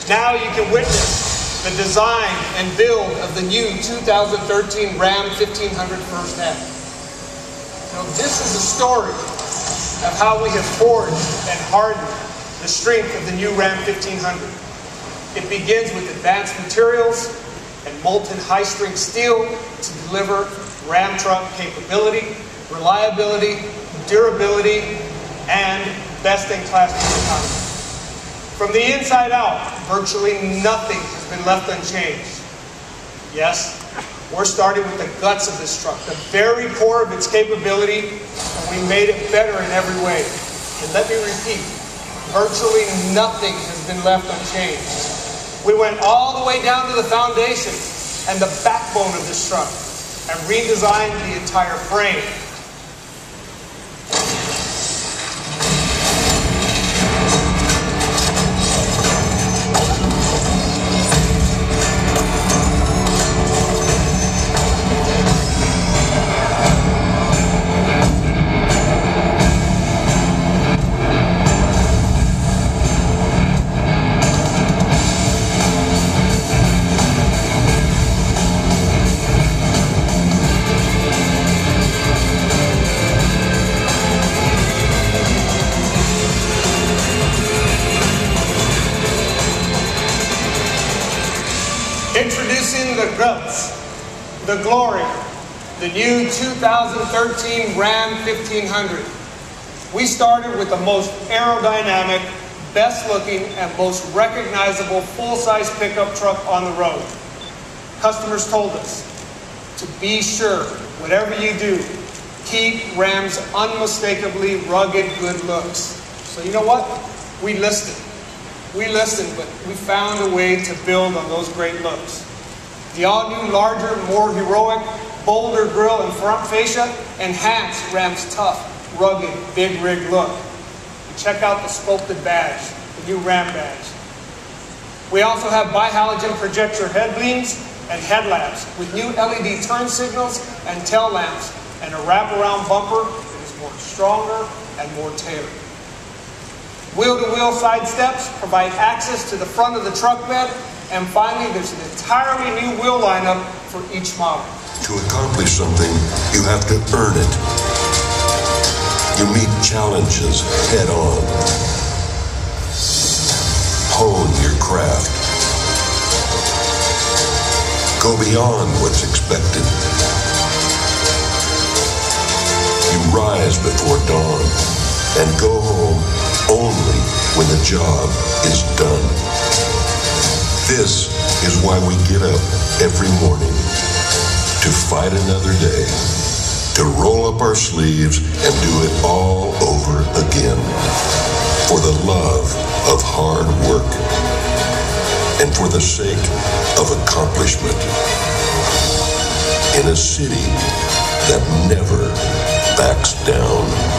Now you can witness the design and build of the new 2013 Ram 1500 first half. Now this is a story of how we have forged and hardened the strength of the new Ram 1500. It begins with advanced materials and molten high-strength steel to deliver Ram truck capability, reliability, durability, and best-in-class fuel economy. From the inside out, virtually nothing has been left unchanged. Yes, we're starting with the guts of this truck, the very core of its capability, and we made it better in every way. And let me repeat, virtually nothing has been left unchanged. We went all the way down to the foundation and the backbone of this truck and redesigned the entire frame. Introducing the guts, the glory, the new 2013 Ram 1500. We started with the most aerodynamic, best looking, and most recognizable full-size pickup truck on the road. Customers told us to be sure, whatever you do, keep Ram's unmistakably rugged good looks. So you know what? We listened. We listened, but we found a way to build on those great looks. The all-new, larger, more heroic, bolder grille and front fascia enhance Ram's tough, rugged, big rig look. And check out the sculpted badge, the new Ram badge. We also have bi-halogen projector headbeams and headlamps with new LED turn signals and tail lamps and a wraparound bumper that is more stronger and more tailored. Wheel-to-wheel side steps provide access to the front of the truck bed, and finally there's an entirely new wheel lineup for each model. To accomplish something, you have to earn it. You meet challenges head on. Hone your craft. Go beyond what's expected. You rise before dawn and go home only when the job is done. This is why we get up every morning, to fight another day, to roll up our sleeves and do it all over again, for the love of hard work and for the sake of accomplishment. In a city that never backs down.